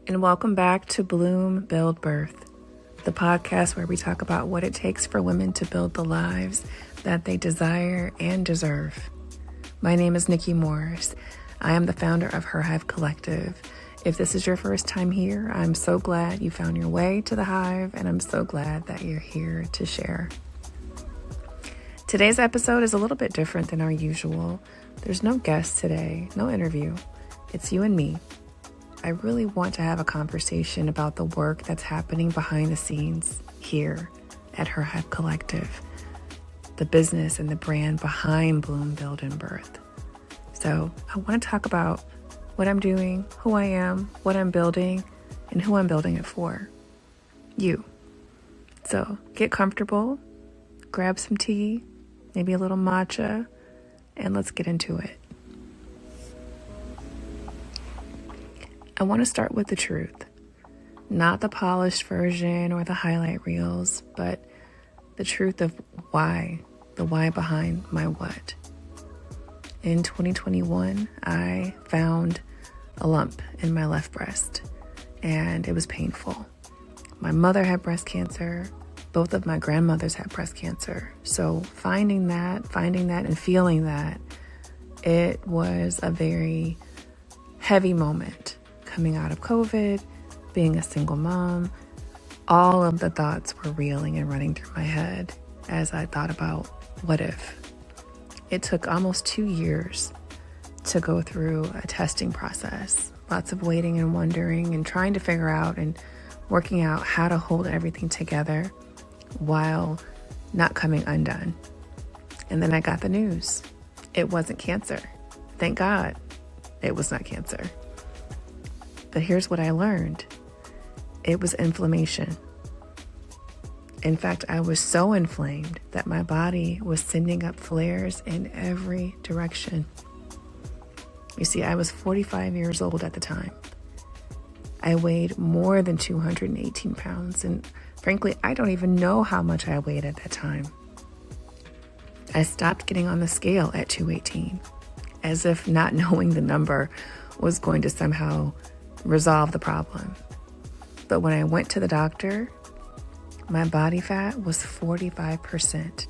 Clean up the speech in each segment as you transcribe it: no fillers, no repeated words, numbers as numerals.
and welcome back to Bloom, Build, Birth, the podcast where we talk about what it takes for women to build the lives that they desire and deserve. My name is Nikki Morris. I am the founder of Her Hive Collective. If this is your first time here, I'm so glad you found your way to the Hive, and I'm so glad that you're here to share. Today's episode is a little bit different than our usual. There's no guest today, no interview. It's you and me. I really want to have a conversation about the work that's happening behind the scenes here at Her Hive Collective, the business and the brand behind Bloom, Build, and Birth. So I want to talk about what I'm doing, who I am, what I'm building, and who I'm building it for. You. So get comfortable, grab some tea, maybe a little matcha, and let's get into it. I want to start with the truth, not the polished version or the highlight reels, but the truth of why, the why behind my what. In 2021, I found a lump in my left breast, and it was painful. My mother had breast cancer. Both of my grandmothers had breast cancer. So finding that and feeling that, it was a very heavy moment. Coming out of COVID, being a single mom, all of the thoughts were reeling and running through my head as I thought about what if. It took almost 2 years to go through a testing process. Lots of waiting and wondering and trying to figure out and working out how to hold everything together while not coming undone. And then I got the news. It wasn't cancer. Thank God it was not cancer. But here's what I learned. It was inflammation. In fact, I was so inflamed that my body was sending up flares in every direction. You see, I was 45 years old at the time. I weighed more than 218 pounds, and frankly, I don't even know how much I weighed at that time. I stopped getting on the scale at 218, as if not knowing the number was going to somehow resolve the problem. But when I went to the doctor, my body fat was 45%.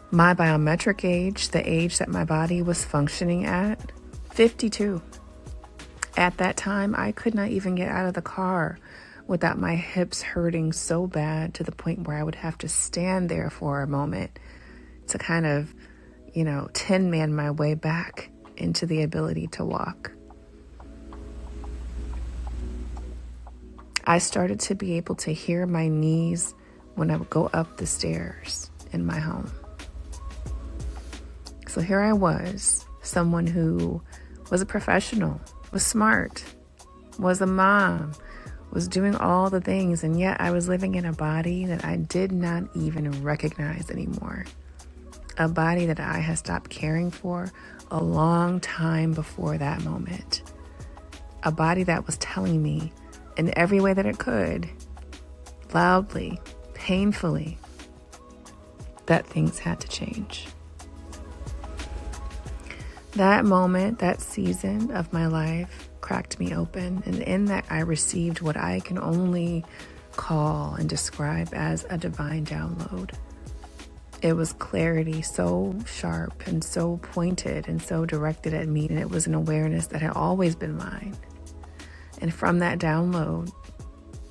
My biometric age, the age that my body was functioning at, 52. At that time, I could not even get out of the car without my hips hurting so bad to the point where I would have to stand there for a moment to kind of, tin man my way back into the ability to walk. I started to be able to hear my knees when I would go up the stairs in my home. So here I was, someone who was a professional, was smart, was a mom, was doing all the things, and yet I was living in a body that I did not even recognize anymore. A body that I had stopped caring for a long time before that moment. A body that was telling me in every way that it could, loudly, painfully, that things had to change. That moment, that season of my life cracked me open, and in that I received what I can only call and describe as a divine download. It was clarity so sharp and so pointed and so directed at me, and it was an awareness that had always been mine. And from that download,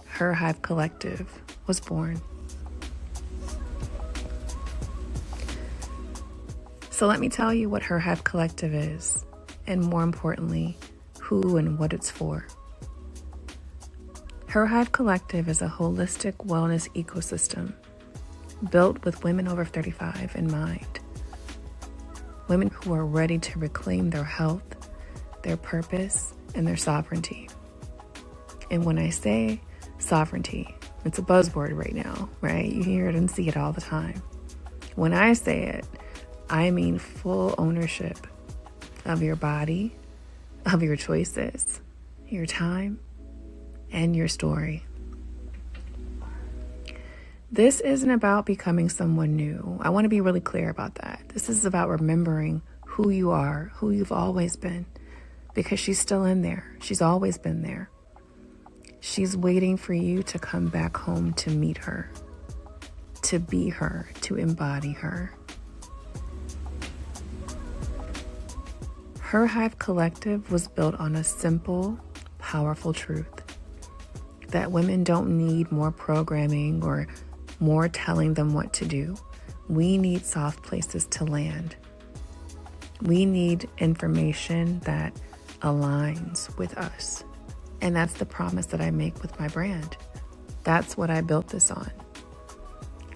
Her Hive Collective was born. So let me tell you what Her Hive Collective is, and more importantly, who and what it's for. Her Hive Collective is a holistic wellness ecosystem built with women over 35 in mind. Women who are ready to reclaim their health, their purpose, and their sovereignty. And when I say sovereignty, it's a buzzword right now, right? You hear it and see it all the time. When I say it, I mean full ownership of your body, of your choices, your time, and your story. This isn't about becoming someone new. I want to be really clear about that. This is about remembering who you are, who you've always been, because she's still in there. She's always been there. She's waiting for you to come back home to meet her, to be her, to embody her. Her Hive Collective was built on a simple, powerful truth that women don't need more programming or more telling them what to do. We need soft places to land. We need information that aligns with us. And that's the promise that I make with my brand. That's what I built this on.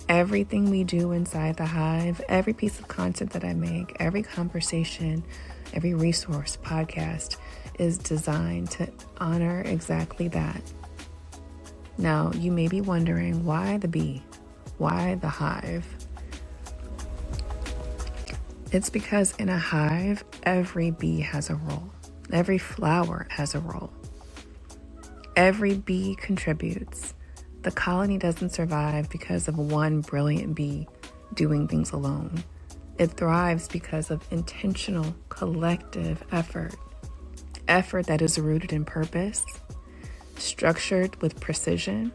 Everything we do inside the Hive, every piece of content that I make, every conversation, every resource, podcast, is designed to honor exactly that. Now, you may be wondering, why the bee? Why the hive? It's because in a hive, every bee has a role. Every flower has a role. Every bee contributes. The colony doesn't survive because of one brilliant bee doing things alone. It thrives because of intentional, collective effort. Effort that is rooted in purpose, structured with precision,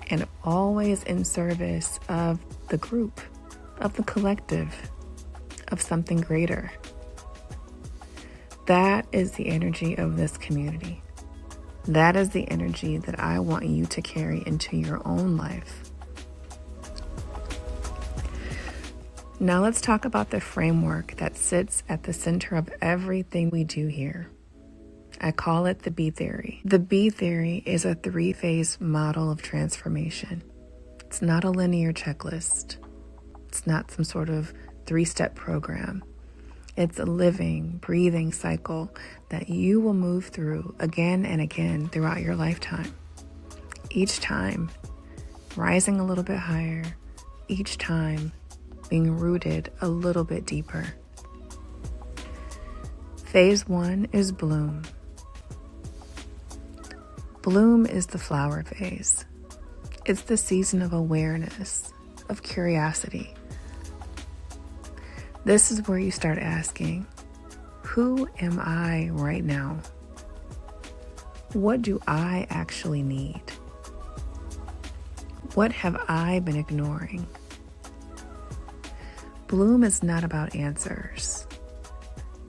and always in service of the group, of the collective, of something greater. That is the energy of this community. That is the energy that I want you to carry into your own life. Now let's talk about the framework that sits at the center of everything we do here. I call it the B-Theory. The B-Theory is a 3-phase model of transformation. It's not a linear checklist. It's not some sort of 3-step program. It's a living, breathing cycle that you will move through again and again throughout your lifetime. Each time, rising a little bit higher. Each time, being rooted a little bit deeper. Phase 1 is bloom. Bloom is the flower phase. It's the season of awareness, of curiosity. This is where you start asking, who am I right now? What do I actually need? What have I been ignoring? Bloom is not about answers.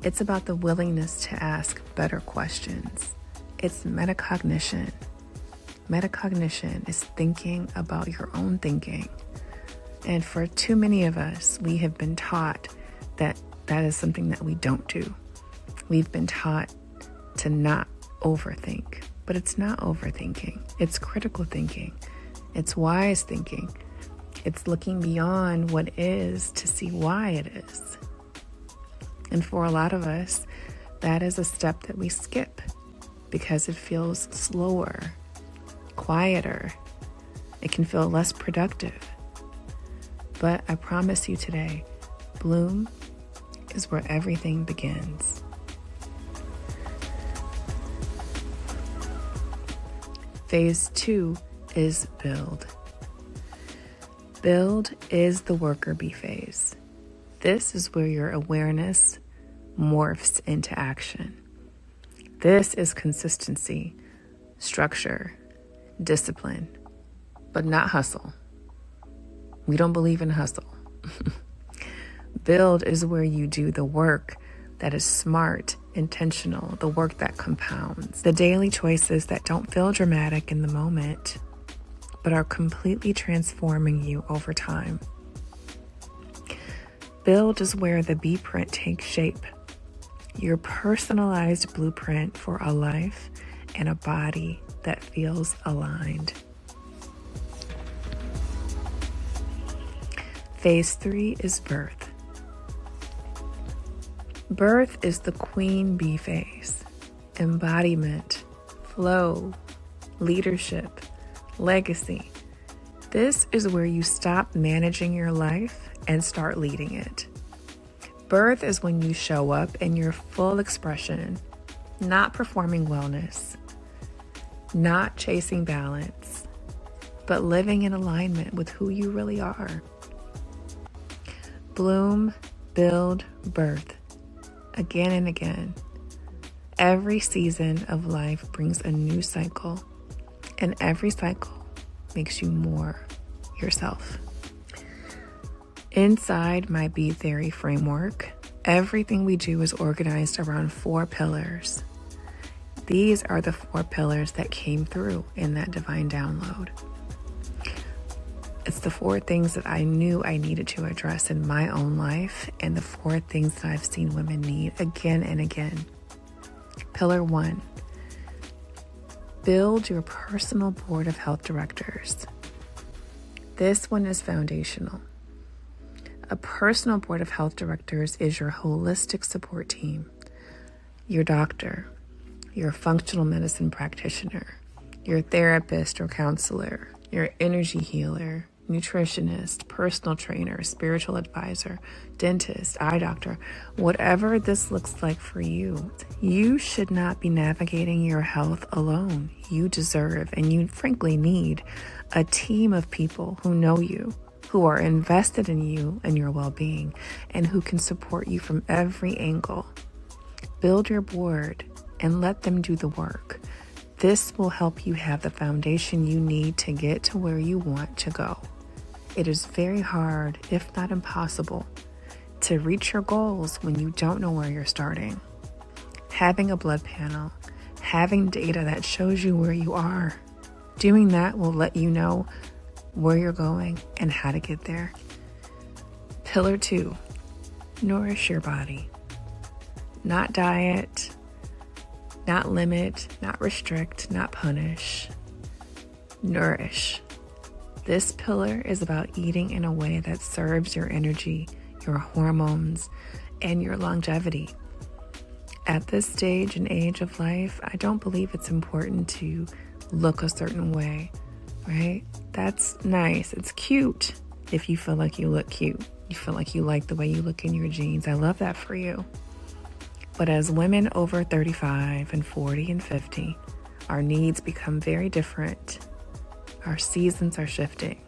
It's about the willingness to ask better questions. It's metacognition. Metacognition is thinking about your own thinking. And for too many of us, we have been taught that is something that we don't do. We've been taught to not overthink, but it's not overthinking. It's critical thinking. It's wise thinking. It's looking beyond what is to see why it is. And for a lot of us, that is a step that we skip because it feels slower, quieter. It can feel less productive. But I promise you today, bloom is where everything begins. Phase 2 is build. Build is the worker bee phase. This is where your awareness morphs into action. This is consistency, structure, discipline, but not hustle. We don't believe in hustle. Build is where you do the work that is smart, intentional, the work that compounds, the daily choices that don't feel dramatic in the moment, but are completely transforming you over time. Build is where the blueprint takes shape, your personalized blueprint for a life and a body that feels aligned. Phase 3 is birth. Birth is the queen bee phase. Embodiment, flow, leadership, legacy. This is where you stop managing your life and start leading it. Birth is when you show up in your full expression, not performing wellness, not chasing balance, but living in alignment with who you really are. Bloom, build, birth. Again and again. Every season of life brings a new cycle, And every cycle makes you more yourself. Inside my B-Theory framework, everything we do is organized around 4 pillars. These are the 4 pillars that came through in that divine download. It's the 4 things that I knew I needed to address in my own life, and the 4 things that I've seen women need again and again. Pillar 1, build your personal board of health directors. This one is foundational. A personal board of health directors is your holistic support team, your doctor, your functional medicine practitioner, your therapist or counselor, your energy healer, nutritionist, personal trainer, spiritual advisor, dentist, eye doctor, whatever this looks like for you. You should not be navigating your health alone. You deserve, and you frankly need, a team of people who know you, who are invested in you and your well-being, and who can support you from every angle. Build your board and let them do the work. This will help you have the foundation you need to get to where you want to go. It is very hard, if not impossible, to reach your goals when you don't know where you're starting. Having a blood panel, having data that shows you where you are, doing that will let you know where you're going and how to get there. Pillar 2, nourish your body. Not diet, not limit, not restrict, not punish. Nourish. This pillar is about eating in a way that serves your energy, your hormones, and your longevity. At this stage and age of life, I don't believe it's important to look a certain way, right? That's nice. It's cute if you feel like you look cute. You feel like you like the way you look in your jeans. I love that for you. But as women over 35 and 40 and 50, our needs become very different. Our seasons are shifting,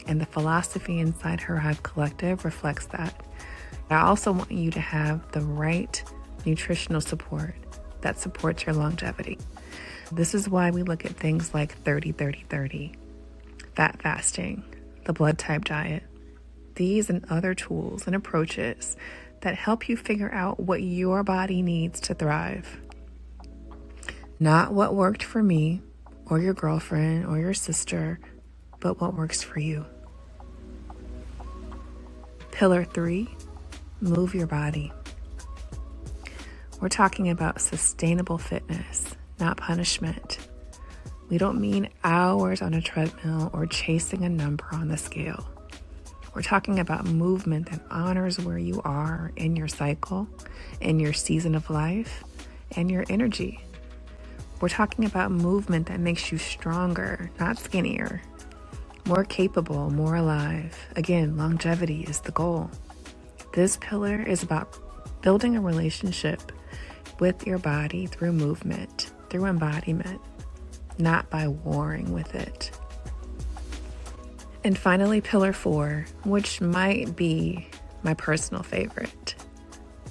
and the philosophy inside Her Hive Collective reflects that. I also want you to have the right nutritional support that supports your longevity. This is why we look at things like 30-30-30, fat fasting, the blood type diet, these and other tools and approaches that help you figure out what your body needs to thrive. Not what worked for me, or your girlfriend, or your sister, but what works for you. Pillar 3, move your body. We're talking about sustainable fitness, not punishment. We don't mean hours on a treadmill or chasing a number on the scale. We're talking about movement that honors where you are in your cycle, in your season of life, and your energy. We're talking about movement that makes you stronger, not skinnier, more capable, more alive. Again, longevity is the goal. This pillar is about building a relationship with your body through movement, through embodiment, not by warring with it. And finally, pillar 4, which might be my personal favorite.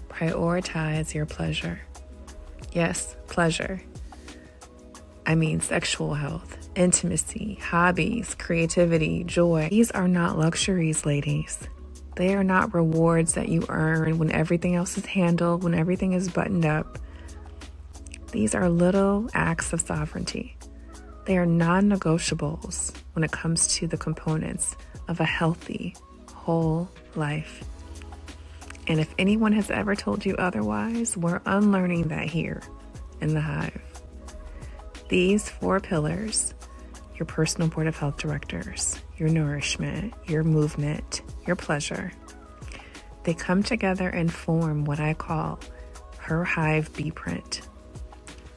Prioritize your pleasure. Yes, pleasure. I mean sexual health, intimacy, hobbies, creativity, joy. These are not luxuries, ladies. They are not rewards that you earn when everything else is handled, when everything is buttoned up. These are little acts of sovereignty. They are non-negotiables when it comes to the components of a healthy, whole life. And if anyone has ever told you otherwise, we're unlearning that here in the Hive. These 4 pillars, your personal board of health directors, your nourishment, your movement, your pleasure, they come together and form what I call Her Hive B-Print,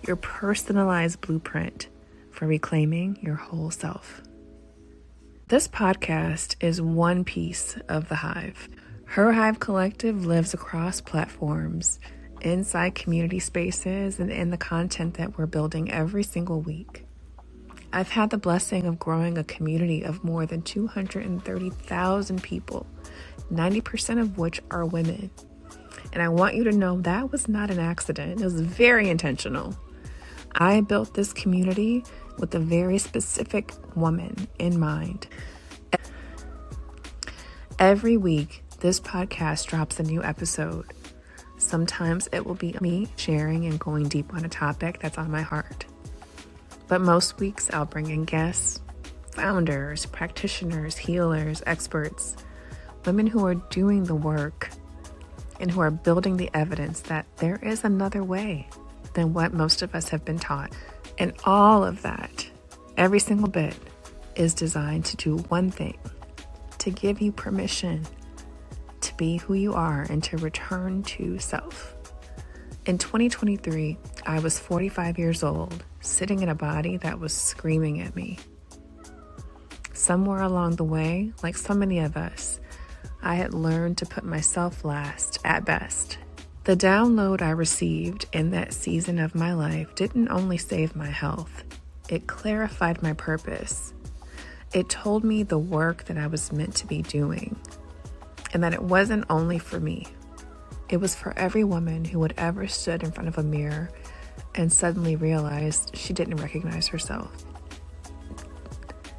your personalized blueprint for reclaiming your whole self. This podcast is one piece of the Hive. Her Hive Collective lives across platforms, inside community spaces, and in the content that we're building every single week. I've had the blessing of growing a community of more than 230,000 people, 90% of which are women. And I want you to know that was not an accident. It was very intentional. I built this community with a very specific woman in mind. Every week, this podcast drops a new episode. Sometimes it will be me sharing and going deep on a topic that's on my heart. But most weeks, I'll bring in guests, founders, practitioners, healers, experts, women who are doing the work and who are building the evidence that there is another way than what most of us have been taught. And all of that, every single bit, is designed to do one thing: to give you permission to be who you are and to return to self. In 2023, I was 45 years old, sitting in a body that was screaming at me. Somewhere along the way, like so many of us, I had learned to put myself last at best. The download I received in that season of my life didn't only save my health, it clarified my purpose. It told me the work that I was meant to be doing, and that it wasn't only for me. It was for every woman who had ever stood in front of a mirror and suddenly realized she didn't recognize herself.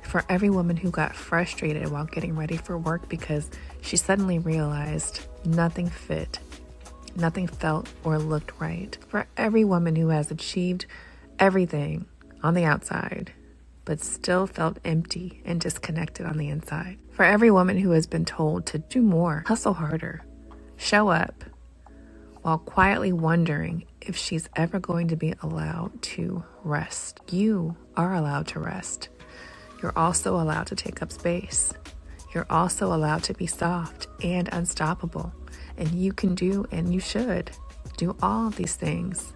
For every woman who got frustrated while getting ready for work because she suddenly realized nothing fit, nothing felt or looked right. For every woman who has achieved everything on the outside, but still felt empty and disconnected on the inside. For every woman who has been told to do more, hustle harder, show up, while quietly wondering if she's ever going to be allowed to rest. You are allowed to rest. You're also allowed to take up space. You're also allowed to be soft and unstoppable. And you can do, and you should, do all of these things.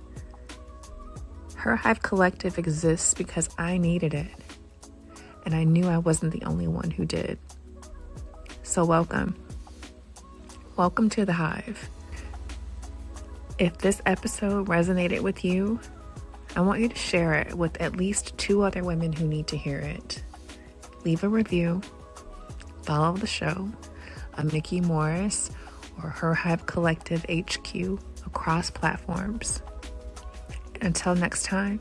Her Hive Collective exists because I needed it. And I knew I wasn't the only one who did. So welcome. Welcome to the Hive. If this episode resonated with you, I want you to share it with at least 2 other women who need to hear it. Leave a review. Follow the show on Nikki Morris or Her Hive Collective HQ across platforms. Until next time,